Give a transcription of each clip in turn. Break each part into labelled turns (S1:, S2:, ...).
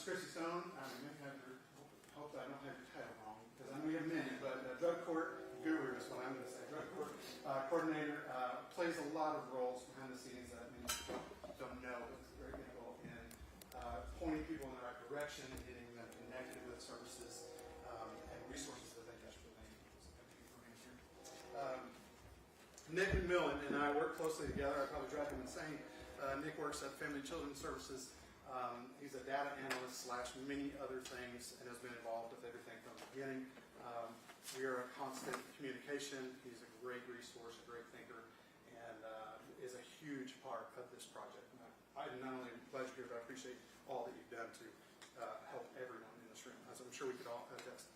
S1: Christy Stone. Hope I don't have your title wrong, because I know you have many, but drug court guru is what I'm going to say. Drug court coordinator plays a lot of roles behind the scenes that many people don't know, but it's very integral in pointing people in the right direction and getting them connected with services and resources that they desperately need. So thank you for being here. Nick McMillan and I work closely together. I probably drive him insane. Nick works at Family and Children's Services. He's a data analyst / many other things and has been involved with everything from the beginning. We are in constant communication. He's a great resource, a great thinker, and is a huge part of this project. I'm not only glad you're here, but I appreciate all that you've done to help everyone in this room, as I'm sure we could all attest.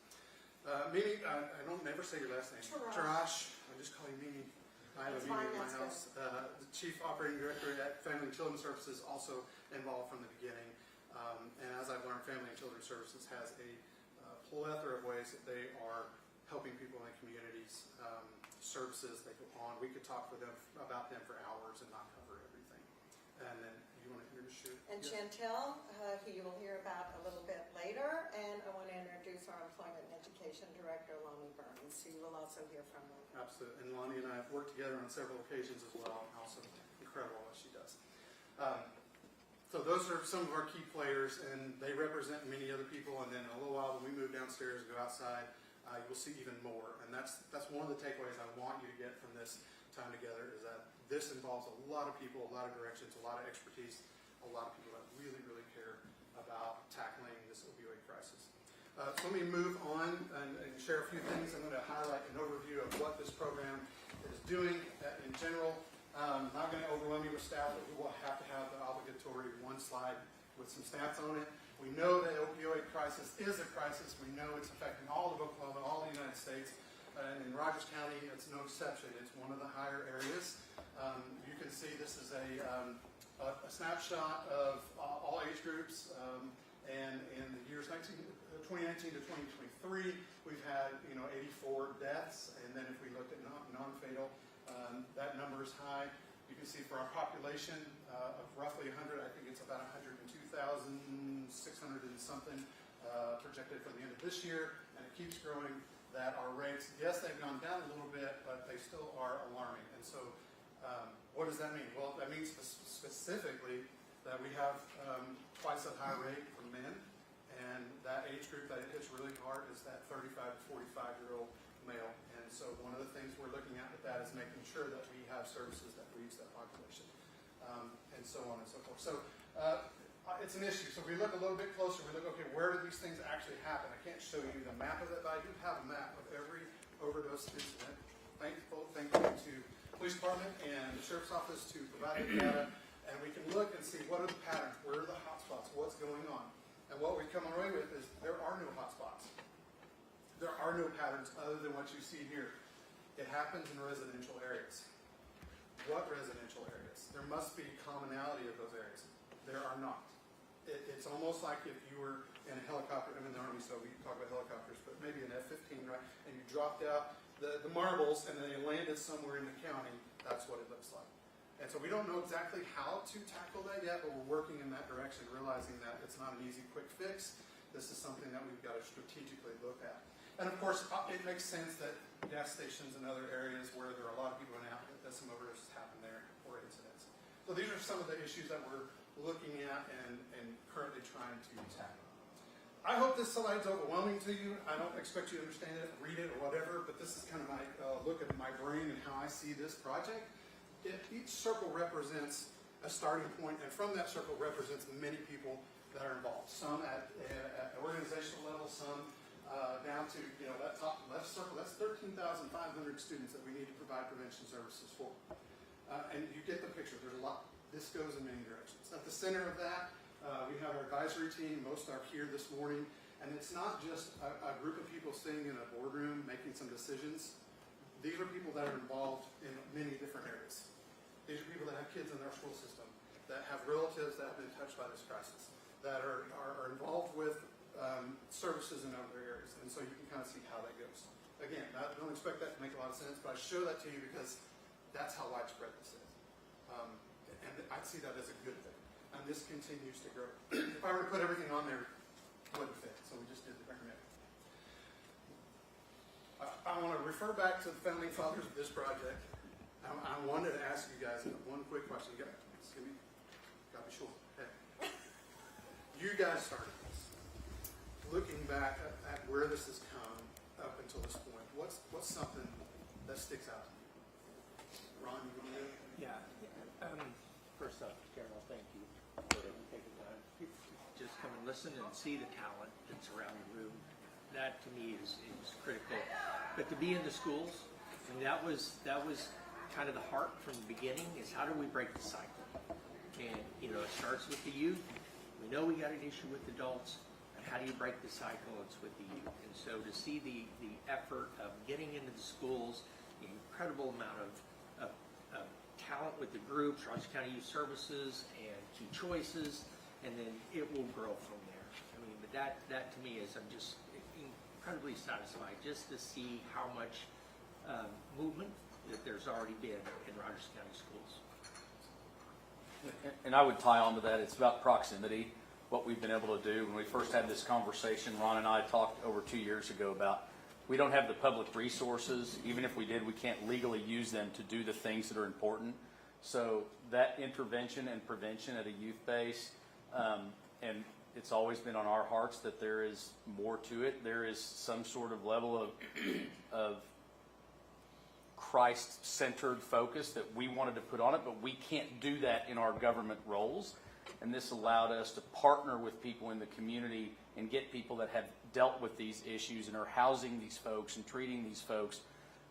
S1: Mimi, I don't never say your last name. Tarash. I just call you Mimi. I have a Mimi in my house. The Chief Operating Director at Family and Children's Services, also involved from the beginning. And as I've learned, Family and Children's Services has a plethora of ways that they are helping people in communities, services they go on. We could talk about them for hours and not cover everything. And then you want to introduce your...
S2: And Chantel, who you will hear about a little bit later. And I want to introduce our Employment and Education Director, Lonnie Burns, who you will also hear from later.
S1: Absolutely. And Lonnie and I have worked together on several occasions as well. Also incredible what she does. So those are some of our key players, and they represent many other people. And then in a little while, when we move downstairs and go outside, you'll see even more. And that's one of the takeaways I want you to get from this time together, is that this involves a lot of people, a lot of directions, a lot of expertise, a lot of people that really, really care about tackling this opioid crisis. So let me move on and share a few things. I'm going to highlight an overview of what this program is doing in general. I'm not going to overwhelm you with stats, but we will have to have the obligatory one slide with some stats on it. We know the opioid crisis is a crisis. We know it's affecting all of Oklahoma, all the United States. And in Rogers County, it's no exception. It's one of the higher areas. You can see this is a snapshot of all age groups. And in the years 2019 to 2023, we've had 84 deaths. And then if we look at non-fatal, that number is high. You can see for our population of roughly 100, I think it's about 102,600 and something projected for the end of this year, and it keeps growing. That our rates, yes, they've gone down a little bit, but they still are alarming. And so what does that mean? Well, that means specifically that we have twice a high rate for men, and that age group that it hits really hard is that 35 to 45-year-old male. And so one of the things we're looking at with that is making sure that we have services that reach that population, and so on and so forth. So it's an issue. So if we look a little bit closer, we look, okay, where do these things actually happen? I can't show you the map of it, but I do have a map of every overdose incident. Thank you to the police department and the sheriff's office to provide the data, and we can look and see what are the patterns, where are the hot spots, what's going on. And what we come away with is there are no hot spots. There are no patterns other than what you see here. It happens in residential areas. What residential areas? There must be commonality of those areas. There are not. It's almost like if you were in a helicopter, I'm in the Army, so we talk about helicopters, but maybe an F-15, right? And you dropped out the marbles and then they landed somewhere in the county. That's what it looks like. And so we don't know exactly how to tackle that yet, but we're working in that direction, realizing that it's not an easy, quick fix. This is something that we've got to strategically look at. And of course, it makes sense that gas stations and other areas where there are a lot of people in and out, that some overdoses happen there or incidents. So these are some of the issues that we're looking at and currently trying to tackle. I hope this slide's overwhelming to you. I don't expect you to understand it, read it, or whatever, but this is kind of my look at my brain and how I see this project. Each circle represents a starting point, and from that circle represents many people that are involved. Some at organizational level, some down to that top left circle. That's 13,500 students that we need to provide prevention services for. And you get the picture. There's a lot. This goes in many directions. At the center of that, we have our advisory team. Most are here this morning. And it's not just a group of people sitting in a boardroom making some decisions. These are people that are involved in many different areas. These are people that have kids in their school system, that have relatives that have been touched by this crisis, that are involved with services in other areas. And so you can kind of see how that goes. Again, I don't expect that to make a lot of sense, but I show that to you because that's how widespread this is. And I see that as a good thing. And this continues to grow. If I were to put everything on there, refer back to the founding fathers of this project, I wanted to ask you guys one quick question. You gotta be short. Hey. You guys started this. Looking back at where this has come up until this point, what's something that sticks out to you? Ron, you want to do it?
S3: Yeah. First off, Carol, thank you for taking time to just come and listen and see the talent that's around the room. That to me is critical. But to be in the schools, I mean, that was kind of the heart from the beginning, is how do we break the cycle? And it starts with the youth. We know we got an issue with adults, but how do you break the cycle? It's with the youth. And so to see the effort of getting into the schools, the incredible amount of talent with the groups, Rogers County Youth Services and Key Choices, and then it will grow from there. I mean, but that to me is, I'm just incredibly satisfied just to see how much movement that there's already been in Rogers County schools.
S4: And I would tie on to that. It's about proximity, what we've been able to do. When we first had this conversation, Ron and I talked over 2 years ago about we don't have the public resources. Even if we did, we can't legally use them to do the things that are important. So that intervention and prevention at a youth base, and it's always been on our hearts that there is more to it. There is some sort of level of Christ-centered focus that we wanted to put on it, but we can't do that in our government roles. And this allowed us to partner with people in the community and get people that have dealt with these issues and are housing these folks and treating these folks.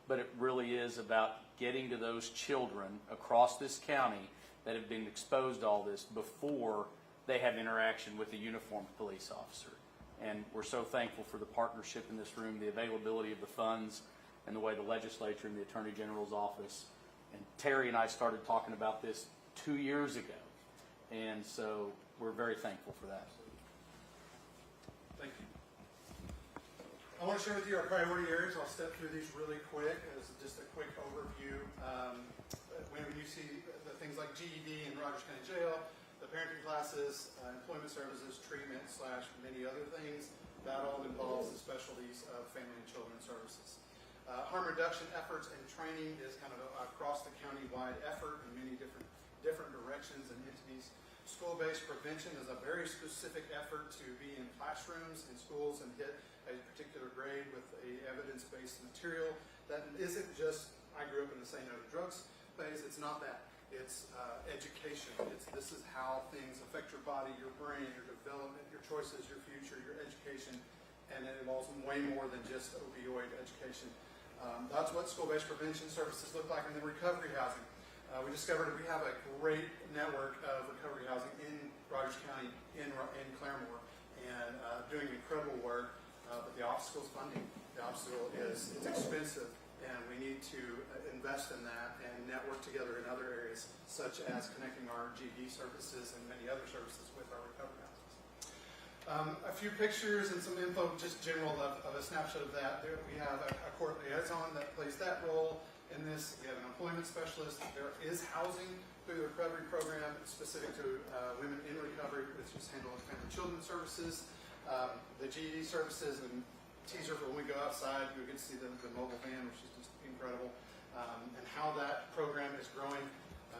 S4: But it really is about getting to those children across this county that have been exposed to all this before they have interaction with a uniformed police officer. And we're so thankful for the partnership in this room, the availability of the funds, and the way the legislature and the Attorney General's office. And Terry and I started talking about this 2 years ago. And so we're very thankful for that.
S1: Thank you. I want to share with you our priority areas. I'll step through these really quick as just a quick overview. When you see the things like GED in Rogers County Jail, the parenting classes, employment services, treatment, / many other things, that all involves the specialties of family and children's services. Harm reduction efforts and training is kind of across the county-wide effort in many different directions and entities. School-based prevention is a very specific effort to be in classrooms and schools and hit a particular grade with a evidence-based material. That isn't just, I grew up in the say no to drugs phase. It's not that. It's education. This is how things affect your body, your brain, your development, your choices, your future, your education, and it involves way more than just opioid education. That's what school-based prevention services look like. And then recovery housing. We discovered that we have a great network of recovery housing in Rogers County, in Claremore, and doing incredible work. But the obstacle is funding. The obstacle is it's expensive, and we need to invest in that and network together in other areas, such as connecting our GED services and many other services with our recovery houses. A few pictures and some info, just general of a snapshot of that. We have a court liaison that plays that role in this. We have an employment specialist. There is housing through the recovery program specific to women in recovery, which is handled in family and children's services. The GED services, and teaser for when we go outside, we get to see the mobile van, which is just incredible, and how that program is growing.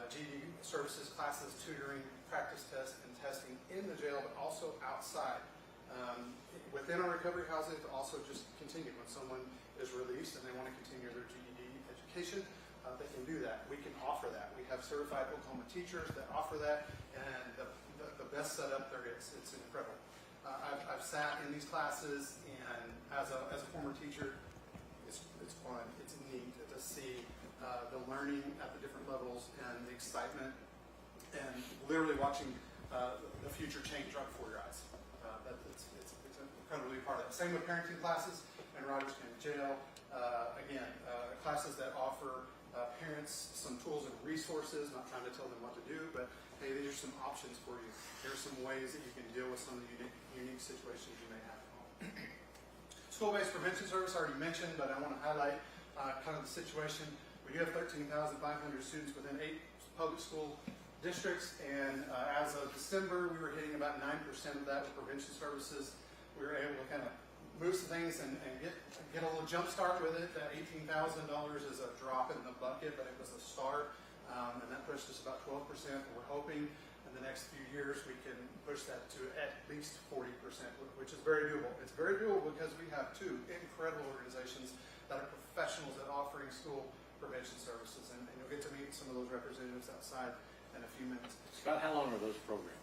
S1: GED services, classes, tutoring, practice tests, and testing in the jail, but also outside. Within our recovery housing, to also just continue. When someone is released and they want to continue their GED education, they can do that. We can offer that. We have certified Oklahoma teachers that offer that, and the best setup there is. It's incredible. I've sat in these classes, and as a former teacher, it's fun. It's neat to see the learning at the different levels and the excitement, and literally watching the future change right before your eyes. It's incredibly part of that. Same with parenting classes in Rogers County Jail. Again, classes that offer parents some tools and resources, not trying to tell them what to do, but hey, these are some options for you. Here's some ways that you can deal with some of the unique situations you may have at home. School-based prevention service, I already mentioned, but I want to highlight kind of the situation. We do have 13,500 students within 8 public school districts, and as of December, we were hitting about 9% of that with prevention services. We were able to kind of move some things and get a little jump start with it. That $18,000 is a drop in the bucket, but it was a start, and that pushed us about 12%. We're hoping in the next few years we can push that to at least 40%, which is very doable. It's very doable because we have two incredible organizations that are professionals at offering school prevention services, and you'll get to meet some of those representatives outside in a few minutes.
S5: About how long are those programs?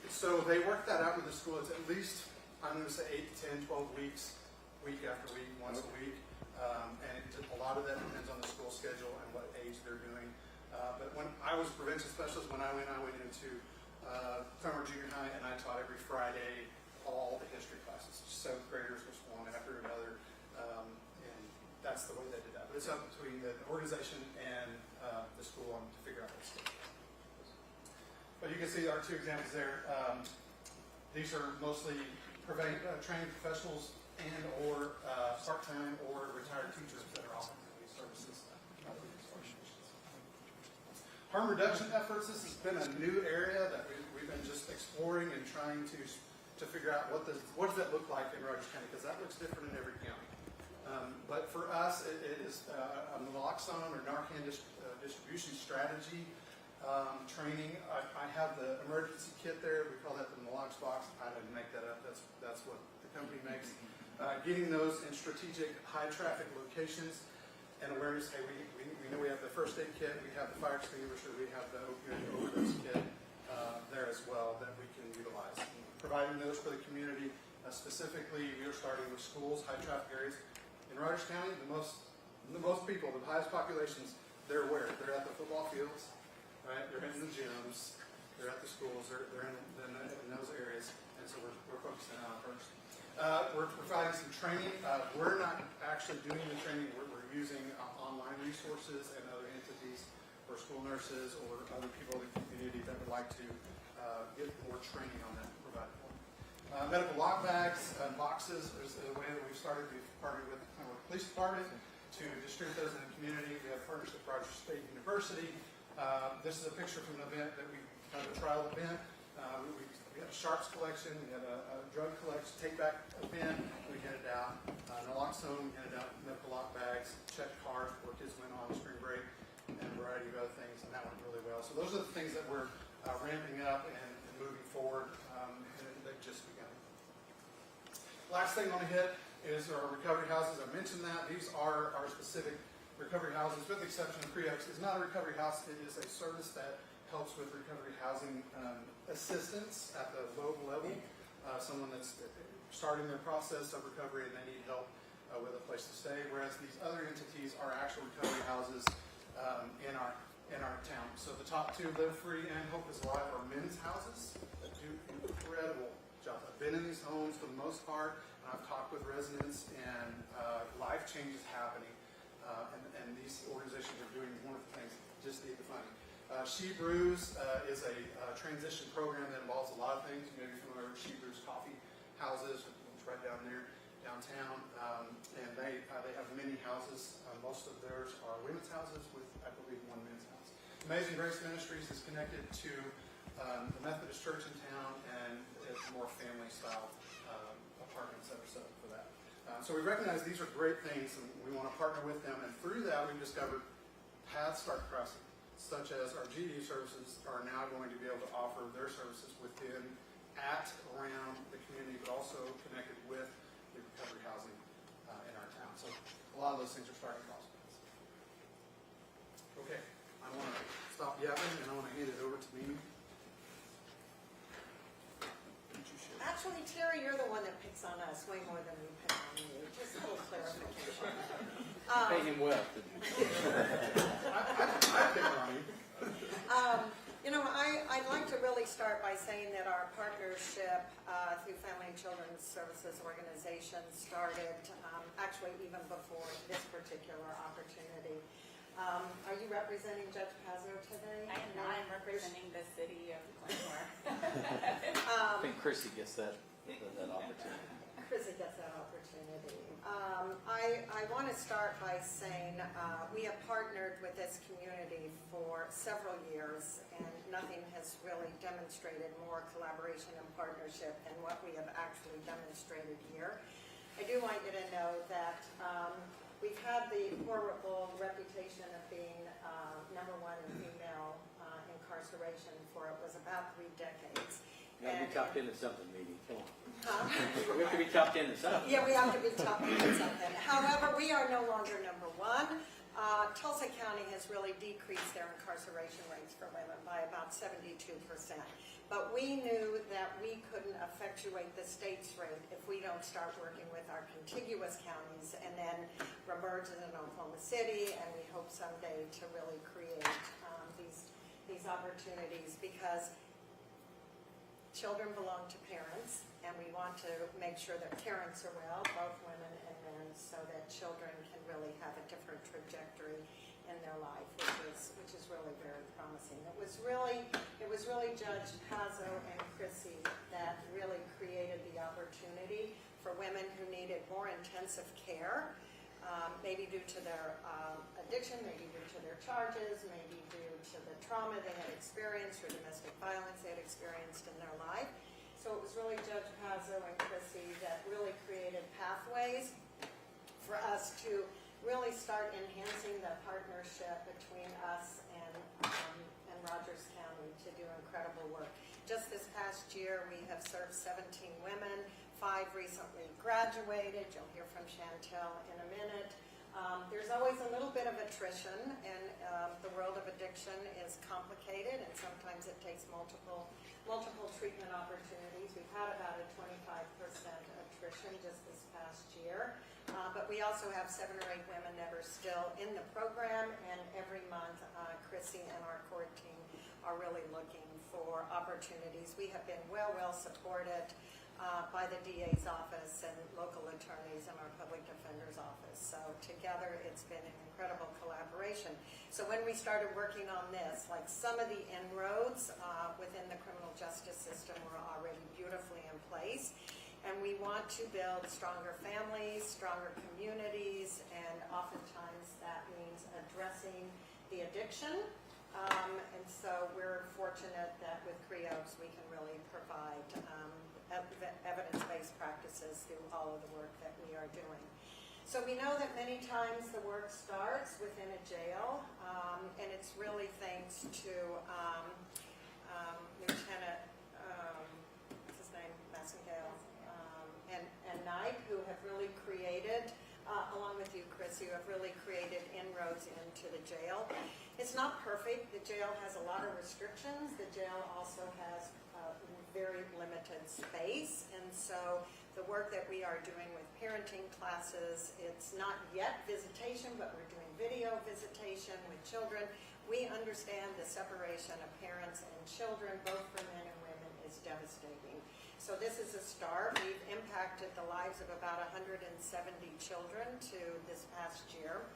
S1: So they work that out with the school. It's at least, I'm going to say 8 to 10, 12 weeks, week after week, once a week. And a lot of that depends on the school schedule and what age they're doing. But when I was a prevention specialist, when I went into Claremore Junior High, and I taught every Friday all the history classes. 7th graders was one after another. And that's the way they did that. But it's up between the organization and the school to figure out what's good. But you can see our two examples there. These are mostly trained professionals and or part-time or retired teachers that are offering these services. Harm reduction efforts, this has been a new area that we've been just exploring and trying to figure out what does that look like in Rogers County, because that looks different in every county. But for us, it is a naloxone or Narcan distribution strategy. Training. I have the emergency kit there. We call that the Nalox box. I didn't make that up. That's what the company makes. Getting those in strategic, high traffic locations and awareness. Hey, we know we have the first aid kit. We have the fire extinguisher. We have the opioid overdose kit there as well that we can utilize. Providing those for the community. Specifically, we are starting with schools, high traffic areas. In Rogers County, the most people, the highest populations, they're where? They're at the football fields. Right? They're in the gyms, they're at the schools, they're in those areas, and so we're focusing on first. We're providing some training. We're not actually doing the training. We're using online resources and other entities for school nurses or other people in the community that would like to get more training on that provided for them. Medical lock bags and boxes is the way that we've started. We've partnered with the police department to distribute those in the community. We have partnerships with Rogers State University. This is a picture from an event that we had a trial event. We had a sharps collection, we had a drug collection, take back event. We handed out naloxone, we handed out medical lock bags, checked cars before kids went on spring break, and a variety of other things, and that went really well. So those are the things that we're ramping up and moving forward, and they've just begun. Last thing I want to hit is our recovery houses. I mentioned that. These are our specific recovery houses, with the exception of CREOX. It's not a recovery house. It is a service that helps with recovery housing assistance at the local level. Someone that's starting their process of recovery and they need help with a place to stay, whereas these other entities are actual recovery houses in our town. So the top two, Live Free and Hope is Alive, are men's houses that do incredible jobs. I've been in these homes for the most part, and I've talked with residents, and life change is happening. And these organizations are doing wonderful things. Just need the funding. She Brews is a transition program that involves a lot of things. You may be familiar with She Brews coffee houses, which right down there, downtown. And they have many houses. Most of theirs are women's houses with, I believe, one men's house. Amazing Grace Ministries is connected to the Methodist Church in town, and it's more family-style apartments that are set up for that. So we recognize these are great things, and we want to partner with them. And through that, we've discovered paths start crossing, such as our GD services are now going to be able to offer their services within, at, around the community, but also connected with the recovery housing in our town. So a lot of those things are starting to cross paths. Okay, I want to stop yapping, and I want to hand it over to Mimi.
S2: Actually, Terry, you're the one that picks on us way more than we pick on you. Just a little clarification.
S5: Pay him well.
S1: I pick on you.
S2: I'd like to really start by saying that our partnership through Family and Children's Services Organization started actually even before this particular opportunity. Are you representing Judge Pazzo today?
S6: I am not. I'm representing the City of Claremore.
S5: I think Chrissy gets that opportunity.
S2: Chrissy gets that opportunity. I want to start by saying we have partnered with this community for several years, and nothing has really demonstrated more collaboration and partnership than what we have actually demonstrated here. I do want you to know that we've had the horrible reputation of being number one in female incarceration for it was about 3 decades.
S5: You gotta be topped into something, maybe. Come on.
S2: Huh?
S5: We have to be topped into something.
S2: Yeah, we have to be talking about something. However, we are no longer number one. Tulsa County has really decreased their incarceration rates for women by about 72%. But we knew that we couldn't effectuate the state's rate if we don't start working with our contiguous counties and then emerge in Oklahoma City, and we hope someday to really create these opportunities, because children belong to parents, and we want to make sure that parents are well, both women and men, so that children can really have a different trajectory in their life, which is really very promising. It was really Judge Pazzo and Chrissy that really created the opportunity for women who needed more intensive care, maybe due to their addiction, maybe due to their charges, maybe due to the trauma they had experienced or domestic violence they had experienced in their life. So it was really Judge Pazzo and Chrissy that really created pathways for us to really start enhancing the partnership between us and Rogers County to do incredible work. Just this past year, we have served 17 women, 5 recently graduated. You'll hear from Chantel in a minute. There's always a little bit of attrition, and the world of addiction is complicated, and sometimes it takes multiple treatment opportunities. We've had about a 25% attrition just this past year, but we also have 7 or 8 women that are still in the program, and every month Chrissy and our court team are really looking for opportunities. We have been well supported by the DA's office and local attorneys and our public defender's office. So together it's been an incredible collaboration. So when we started working on this, like some of the inroads within the criminal justice system were already beautifully in place. And we want to build stronger families, stronger communities, and oftentimes that means addressing the addiction. And so we're fortunate that with CREOs we can really provide evidence-based practices through all of the work that we are doing. So we know that many times the work starts within a jail, and it's really thanks to Lieutenant, what's his name, Massengale, and Knight, who have really created, along with you, Chris, who have really created inroads into the jail. It's not perfect. The jail has a lot of restrictions. The jail also has very limited space, and so the work that we are doing with parenting classes, it's not yet visitation, but we're doing video visitation with children. We understand the separation of parents and children, both for men and women, is devastating. So this is a start. We've impacted the lives of about 170 children to this past year,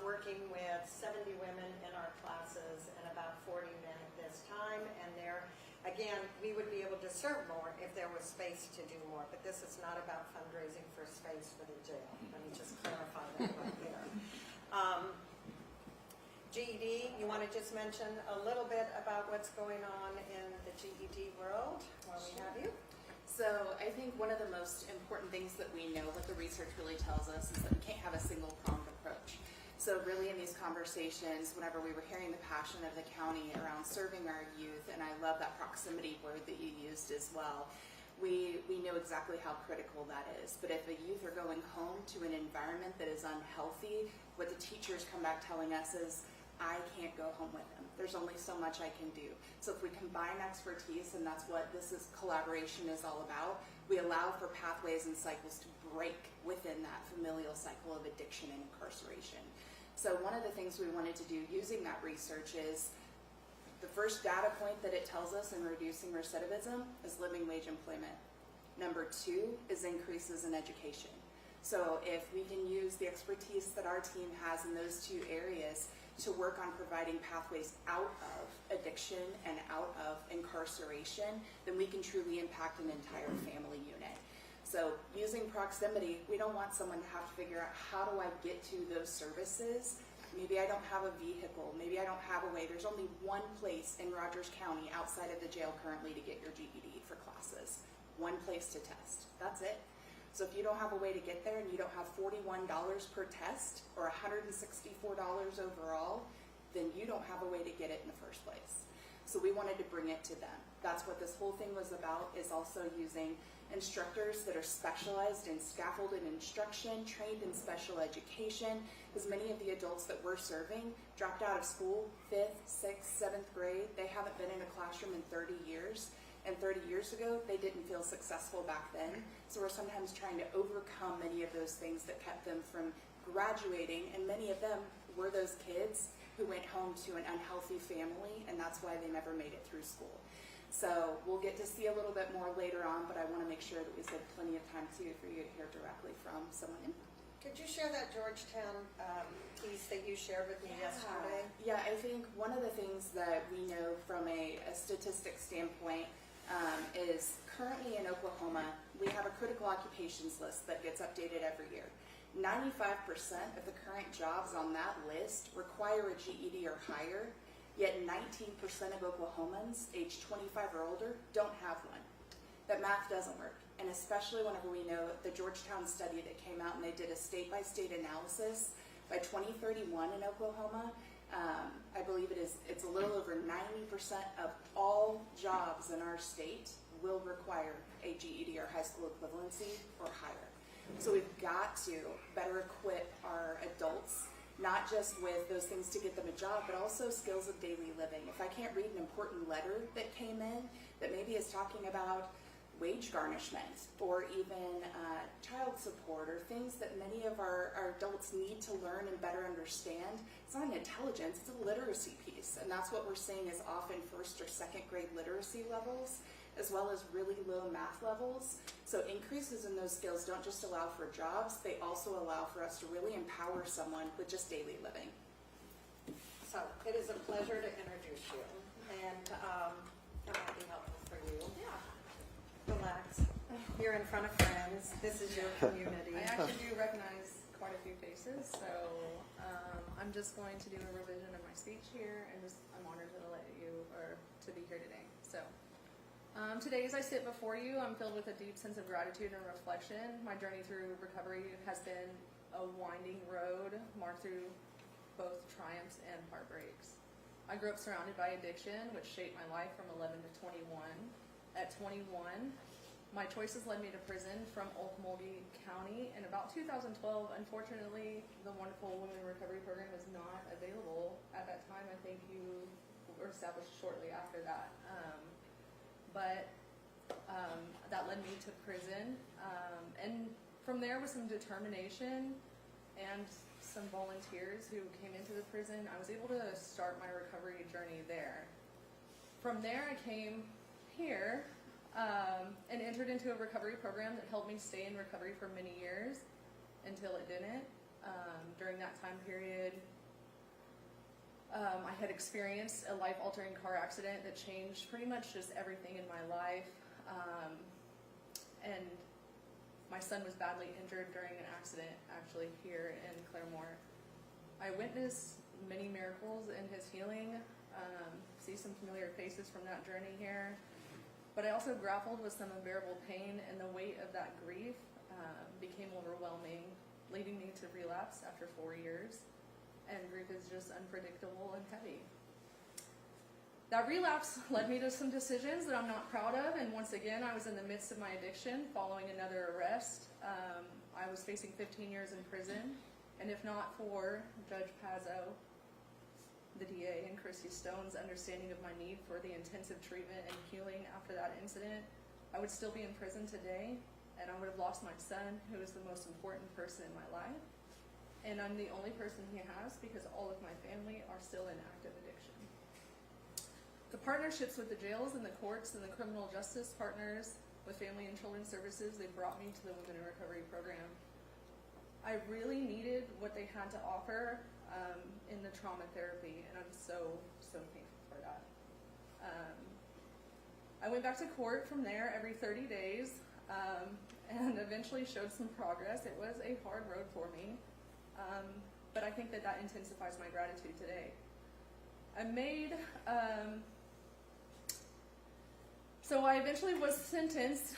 S2: working with 70 women in our classes and about 40 men at this time, and they're again, we would be able to serve more if there was space to do more, but this is not about fundraising for space for the jail. Let me just clarify that right there. GED, you want to just mention a little bit about what's going on in the GED world while we have you?
S6: So I think one of the most important things that we know, what the research really tells us, is that we can't have a single-pronged approach. So really in these conversations, whenever we were hearing the passion of the county around serving our youth, and I love that proximity word that you used as well, we know exactly how critical that is. But if the youth are going home to an environment that is unhealthy, what the teachers come back telling us is, I can't go home with them. There's only so much I can do. So if we combine expertise, and that's what collaboration is all about, we allow for pathways and cycles to break within that familial cycle of addiction and incarceration. So one of the things we wanted to do using that research is the first data point that it tells us in reducing recidivism is living wage employment. Number 2 is increases in education. So if we can use the expertise that our team has in those 2 areas to work on providing pathways out of addiction and out of incarceration, then we can truly impact an entire family unit. So using proximity, we don't want someone to have to figure out, how do I get to those services? Maybe I don't have a vehicle, maybe I don't have a way. There's only one place in Rogers County outside of the jail currently to get your GED for classes. One place to test, that's it. So if you don't have a way to get there and you don't have $41 per test or $164 overall, then you don't have a way to get it in the first place. So we wanted to bring it to them. That's what this whole thing was about, is also using instructors that are specialized in scaffolded instruction, trained in special education, because many of the adults that we're serving dropped out of school 5th, 6th, 7th grade. They haven't been in a classroom in 30 years. And 30 years ago, they didn't feel successful back then. So we're sometimes trying to overcome many of those things that kept them from graduating. And many of them were those kids who went home to an unhealthy family, and that's why they never made it through school. So we'll get to see a little bit more later on, but I want to make sure that we save plenty of time too for you to hear directly from someone.
S2: Could you share that Georgetown piece that you shared with me yesterday?
S6: Yeah, I think one of the things that we know from a statistic standpoint is currently in Oklahoma, we have a critical occupations list that gets updated every year. 95% of the current jobs on that list require a GED or higher, yet 19% of Oklahomans aged 25 or older don't have one. That math doesn't work, and especially whenever we know the Georgetown study that came out and they did a state-by-state analysis. By 2031 in Oklahoma, I believe it's a little over 90% of all jobs in our state will require a GED or high school equivalency or higher. So we've got to better equip our adults, not just with those things to get them a job, but also skills of daily living. If I can't read an important letter that came in that maybe is talking about wage garnishment or even child support or things that many of our adults need to learn and better understand, it's not an intelligence, it's a literacy piece. And that's what we're seeing is often first or second grade literacy levels, as well as really low math levels. So increases in those skills don't just allow for jobs, they also allow for us to really empower someone with just daily living.
S2: So it is a pleasure to introduce you, and that might be helpful for you.
S6: Yeah.
S2: Relax. You're in front of friends. This is your community.
S7: I actually do recognize quite a few faces, so I'm just going to do a revision of my speech here, and I'm honored to let you, or to be here today. So today, as I sit before you, I'm filled with a deep sense of gratitude and reflection. My journey through recovery has been a winding road marked through both triumphs and heartbreaks. I grew up surrounded by addiction, which shaped my life from 11 to 21. At 21, my choices led me to prison from Ocmulgee County. In about 2012, unfortunately, the wonderful Women in Recovery program was not available at that time. I think you were established shortly after that. But that led me to prison. And from there, with some determination and some volunteers who came into the prison, I was able to start my recovery journey there. From there, I came here and entered into a recovery program that helped me stay in recovery for many years until it didn't. During that time period, I had experienced a life-altering car accident that changed pretty much just everything in my life. And my son was badly injured during an accident actually here in Claremore. I witnessed many miracles in his healing, see some familiar faces from that journey here. But I also grappled with some unbearable pain, and the weight of that grief became overwhelming, leading me to relapse after 4 years. And grief is just unpredictable and heavy. That relapse led me to some decisions that I'm not proud of, and once again, I was in the midst of my addiction following another arrest. I was facing 15 years in prison, and if not for Judge Pazzo, the DA, and Chrissy Stone's understanding of my need for the intensive treatment and healing after that incident, I would still be in prison today, and I would have lost my son, who is the most important person in my life. And I'm the only person he has because all of my family are still in active addiction. The partnerships with the jails and the courts and the criminal justice partners with Family and Children's Services, they brought me to the Women in Recovery program. I really needed what they had to offer in the trauma therapy, and I'm so thankful for that. I went back to court from there every 30 days and eventually showed some progress. It was a hard road for me, but I think that intensifies my gratitude today. I made So I eventually was sentenced,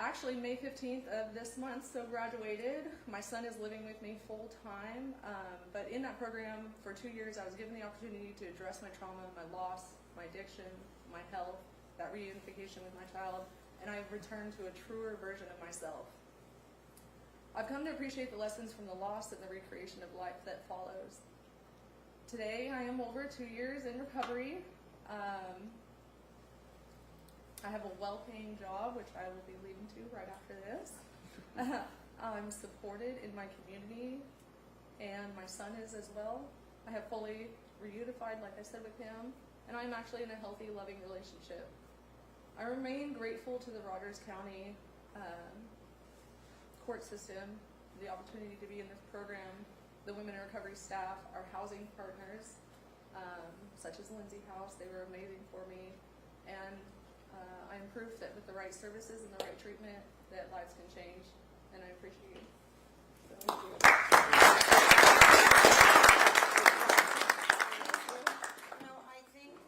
S7: actually May 15th of this month, so graduated. My son is living with me full time, but in that program for 2 years I was given the opportunity to address my trauma, my loss, my addiction, my health, that reunification with my child, and I've returned to a truer version of myself. I've come to appreciate the lessons from the loss and the recreation of life that follows. Today I am over 2 years in recovery. I have a well-paying job, which I will be leaving to right after this. I'm supported in my community, and my son is as well. I have fully reunified, like I said, with him, and I'm actually in a healthy, loving relationship. I remain grateful to the Rogers County court system, the opportunity to be in this program, the Women in Recovery staff, our housing partners, such as Lindsay House. They were amazing for me, and I'm proof that with the right services and the right treatment, that lives can change, and I appreciate you. Thank you.
S2: No, I think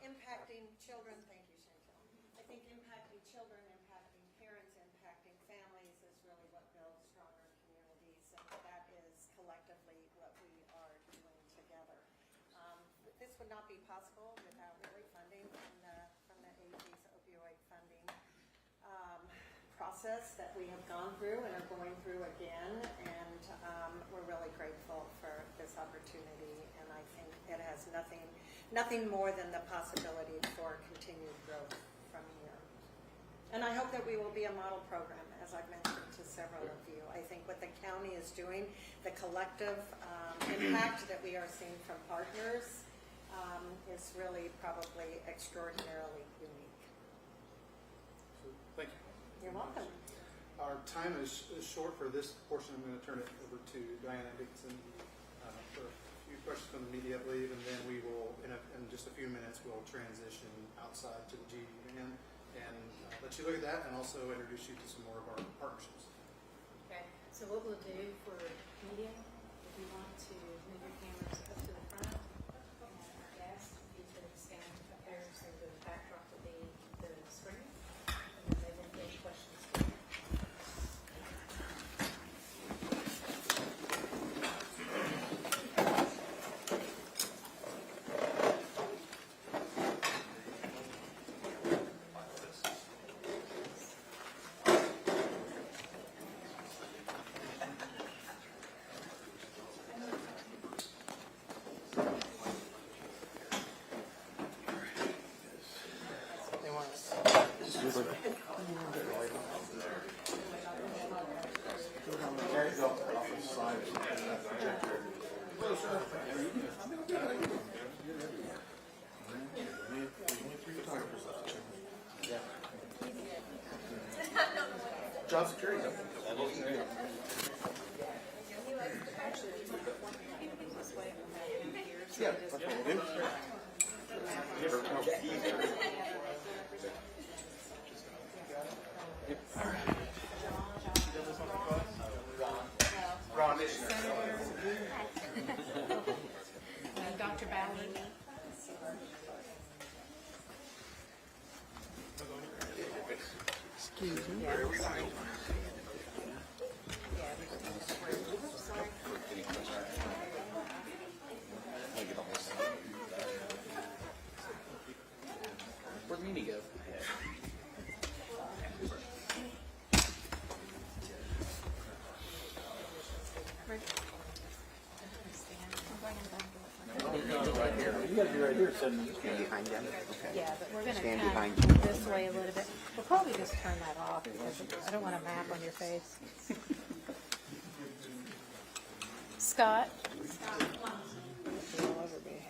S2: impacting children, thank you, Chantel. I think impacting children, impacting parents, impacting families is really what builds stronger communities, and that is collectively what we are doing together. This would not be possible without really funding from the AG's opioid funding process that we have gone through and are going through again, and we're really grateful for this opportunity, and I think it has nothing more than the possibility for continued growth from here. And I hope that we will be a model program, as I've mentioned to several of you. I think what the county is doing, the collective impact that we are seeing from partners is really probably extraordinarily unique.
S1: So, thank you.
S2: You're welcome.
S1: Our time is short for this portion. I'm going to turn it over to Diana Dixon for a few questions from the media, I believe, and then we will, in just a few minutes, we'll transition outside to the GD and let you look at that and also introduce you to some more of our partnerships.
S8: Okay, so what we'll do for media, if you want to move your cameras up to the front, and our guests, you can stand up there so the backdrop will be the screen, and then they will get questions.
S1: Job security. Yeah, that's what we'll do. Ron,
S8: Dr. Ballard.
S9: Excuse me.
S4: Where'd Mimi go?
S9: You gotta be right here, sitting behind them. Okay.
S8: Yeah, but we're gonna
S9: Stand
S8: come
S9: behind.
S8: this way a little bit. We'll probably just turn that off because I don't want a map on your face. Scott?
S9: All over me.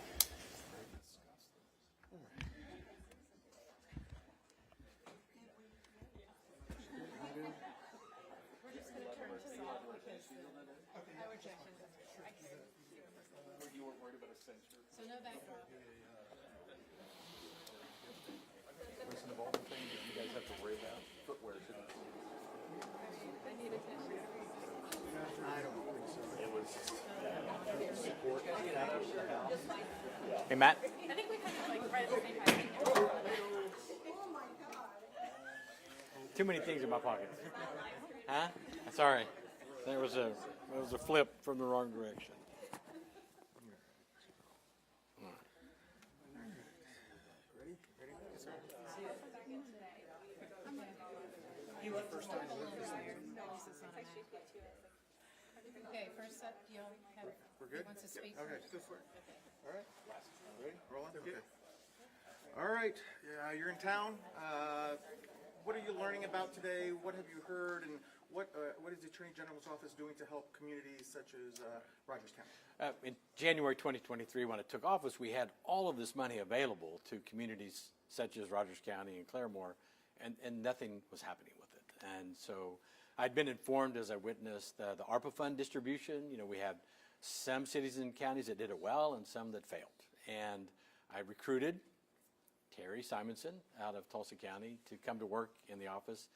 S8: So no backdrop.
S4: Most involving thing that you guys have to worry about? Footwear, shouldn't it?
S5: Hey, Matt.
S7: I think we kind of like right at the same time.
S9: Too many things in my pocket. Huh? Sorry. There was a flip from the wrong direction.
S8: Okay, first up, you'll have,
S1: We're good?
S8: who wants to speak?
S1: Okay, go for it. All right. Ready? Rolling? Okay. All right. Yeah, you're in town. What are you learning about today? What have you heard? And what is the Attorney General's office doing to help communities such as Rogers County?
S9: In January 2023, when it took office, we had all of this money available to communities such as Rogers County and Claremore, and nothing was happening with it. And so I'd been informed as I witnessed the ARPA fund distribution. You know, we had some cities and counties that did it well and some that failed. And I recruited Terry Simonson out of Tulsa County to come to work in the office.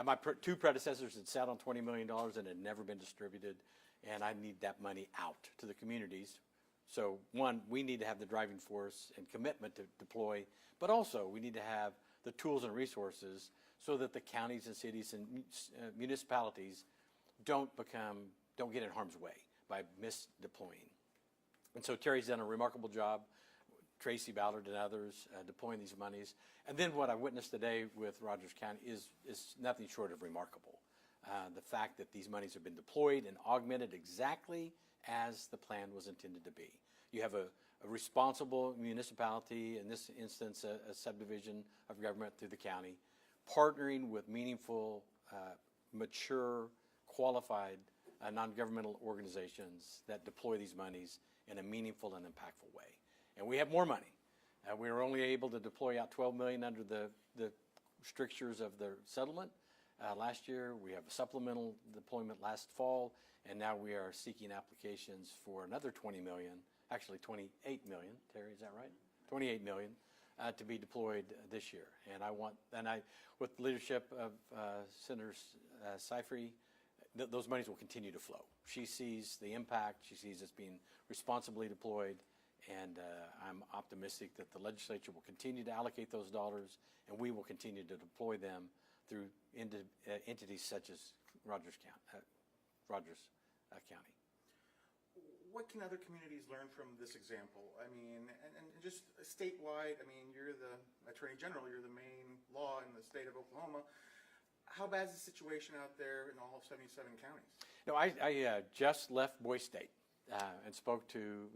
S9: My two predecessors had sat on $20 million and had never been distributed, and I need that money out to the communities. So one, we need to have the driving force and commitment to deploy, but also we need to have the tools and resources so that the counties and cities and municipalities don't get in harm's way by misdeploying. And so Terry's done a remarkable job, Tracy Ballard and others, deploying these monies. And then what I witnessed today with Rogers County is nothing short of remarkable. The fact that these monies have been deployed and augmented exactly as the plan was intended to be. You have a responsible municipality, in this instance a subdivision of government through the county, partnering with meaningful, mature, qualified non-governmental organizations that deploy these monies in a meaningful and impactful way. And we have more money. We were only able to deploy out $12 million under the strictures of the settlement last year. We have a supplemental deployment last fall, and now we are seeking applications for another $20 million, actually $28 million. Terry, is that right? $28 million to be deployed this year. And with the leadership of Senator Seifried, those monies will continue to flow. She sees the impact. She sees us being responsibly deployed. And I'm optimistic that the legislature will continue to allocate those dollars, and we will continue to deploy them through entities such as Rogers County.
S1: What can other communities learn from this example? I mean, and just statewide, I mean, you're the Attorney General, you're the main law in the state of Oklahoma. How bad is the situation out there in all 77 counties?
S9: No, I just left Boise State and spoke to,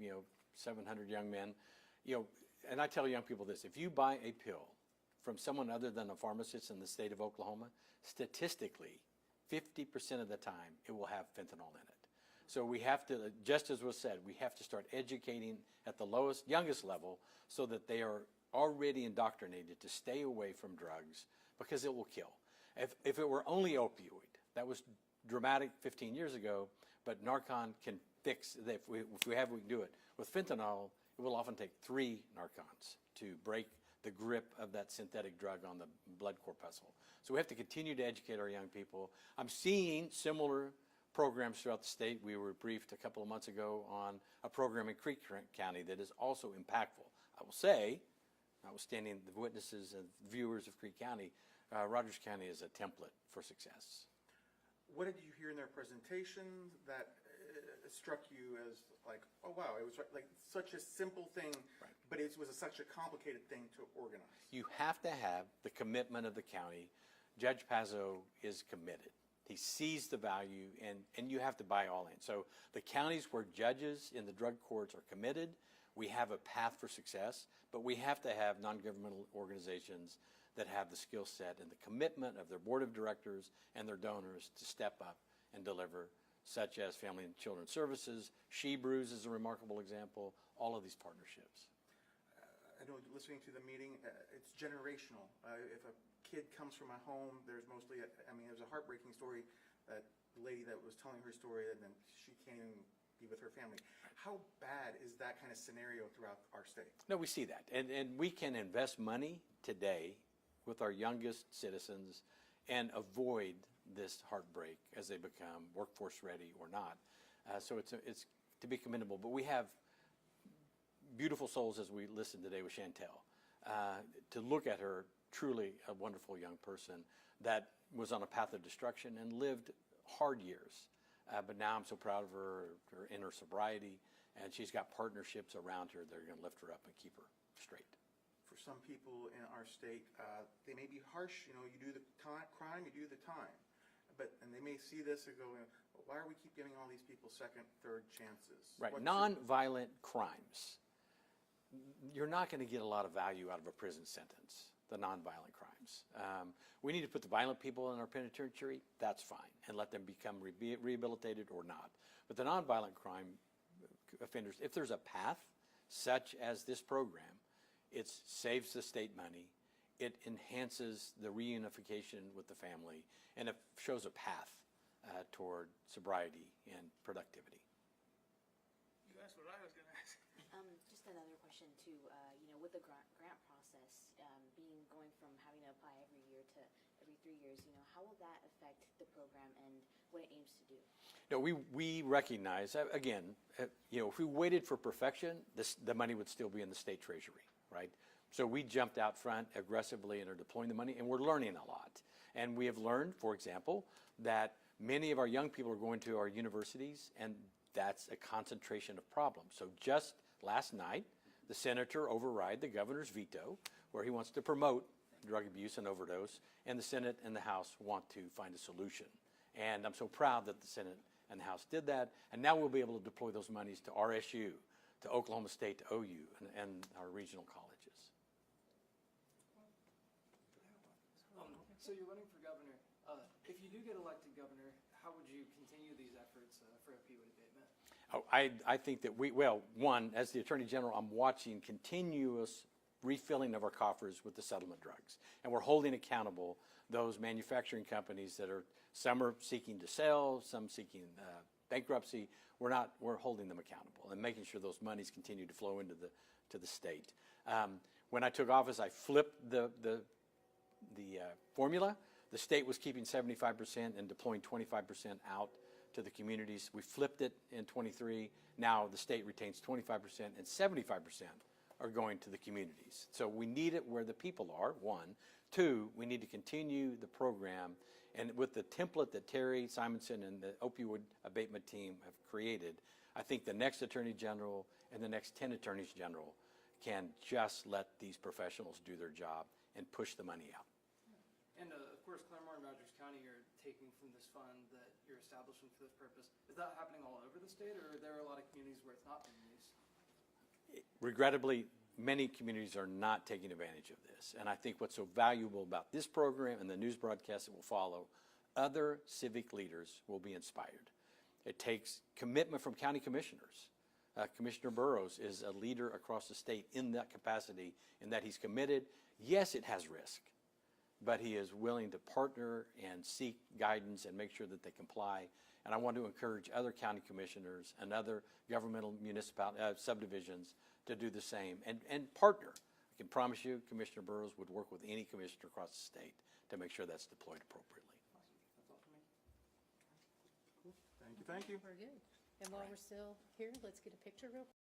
S9: 700 young men, and I tell young people this: if you buy a pill from someone other than a pharmacist in the state of Oklahoma, statistically, 50% of the time it will have fentanyl in it. So we have to, just as was said, we have to start educating at the youngest level so that they are already indoctrinated to stay away from drugs, because it will kill. If it were only opioid, that was dramatic 15 years ago, but Narcan can fix, if we can do it. With fentanyl, it will often take 3 Narcans to break the grip of that synthetic drug on the blood corpuscle. So we have to continue to educate our young people. I'm seeing similar programs throughout the state. We were briefed a couple of months ago on a program in Creek County that is also impactful. I will say, notwithstanding the witnesses and viewers of Creek County, Rogers County is a template for success.
S1: What did you hear in their presentation that struck you as like, oh wow, it was like such a simple thing, right, but it was such a complicated thing to organize? You
S9: have to have the commitment of the county. Judge Pazzo is committed. He sees the value, and you have to buy all in. So the counties where judges in the drug courts are committed, we have a path for success, but we have to have non-governmental organizations that have the skill set and the commitment of their board of directors and their donors to step up and deliver, such as Family and Children Services. She Brews is a remarkable example, all of these partnerships.
S1: I know listening to the meeting, it's generational. If a kid comes from a home, there's mostly, there's a heartbreaking story, that lady that was telling her story and then she can't even be with her family. How bad is that kind of scenario throughout our state?
S9: No, we see that. And we can invest money today with our youngest citizens and avoid this heartbreak as they become workforce ready or not. So it's to be commendable. But we have beautiful souls, as we listened today with Chantel. To look at her, truly a wonderful young person that was on a path of destruction and lived hard years. But now I'm so proud of her in her sobriety, and she's got partnerships around her that are going to lift her up and keep her straight.
S10: For some people in our state, they may be harsh. You know, you do the crime, you do the time. And they may see this and go, well, why are we keep giving all these people second, third chances?
S9: Right.
S10: What's
S9: Nonviolent crimes. You're not going to get a lot of value out of a prison sentence, the nonviolent crimes. We need to put the violent people in our penitentiary, that's fine, and let them become rehabilitated or not. But the nonviolent crime offenders, if there's a path such as this program, it saves the state money, it enhances the reunification with the family, and it shows a path toward sobriety and productivity.
S3: You asked what I was going to ask.
S11: Just another question too, with the grant process, going from having to apply every year to every 3 years, how will that affect the program and what it aims to do?
S9: No, we recognize, again, if we waited for perfection, the money would still be in the state treasury, right? So we jumped out front aggressively and are deploying the money, and we're learning a lot. And we have learned, for example, that many of our young people are going to our universities, and that's a concentration of problems. So just last night, the senator override the governor's veto, where he wants to promote drug abuse and overdose, and the Senate and the House want to find a solution. And I'm so proud that the Senate and the House did that, and now we'll be able to deploy those monies to RSU, to Oklahoma State, to OU, and our regional colleges.
S12: So you're running for governor. If you do get elected governor, how would you continue these efforts for opioid abatement?
S9: Oh, I think that one, as the Attorney General, I'm watching continuous refilling of our coffers with the settlement drugs. And we're holding accountable those manufacturing companies that some are seeking to sell, some seeking bankruptcy. We're holding them accountable and making sure those monies continue to flow into the state. When I took office, I flipped the formula. The state was keeping 75% and deploying 25% out to the communities. We flipped it in 23. Now the state retains 25% and 75% are going to the communities. So we need it where the people are, one. Two, we need to continue the program. And with the template that Terry Simonson and the opioid abatement team have created, I think the next Attorney General and the next 10 Attorneys General can just let these professionals do their job and push the money out.
S12: And of course, Claremore and Rogers County are taking from this fund that you're establishing for this purpose. Is that happening all over the state, or are there a lot of communities where it's not being used?
S9: Regrettably, many communities are not taking advantage of this. And I think what's so valuable about this program and the news broadcast that will follow, other civic leaders will be inspired. It takes commitment from county commissioners. Commissioner Burrows is a leader across the state in that capacity, in that he's committed. Yes, it has risk, but he is willing to partner and seek guidance and make sure that they comply. And I want to encourage other county commissioners and other governmental subdivisions to do the same and partner. I can promise you Commissioner Burrows would work with any commissioner across the state to make sure that's deployed appropriately.
S12: That's all for me.
S10: Thank you.
S8: We're good. And while we're still here, let's get a picture real quick.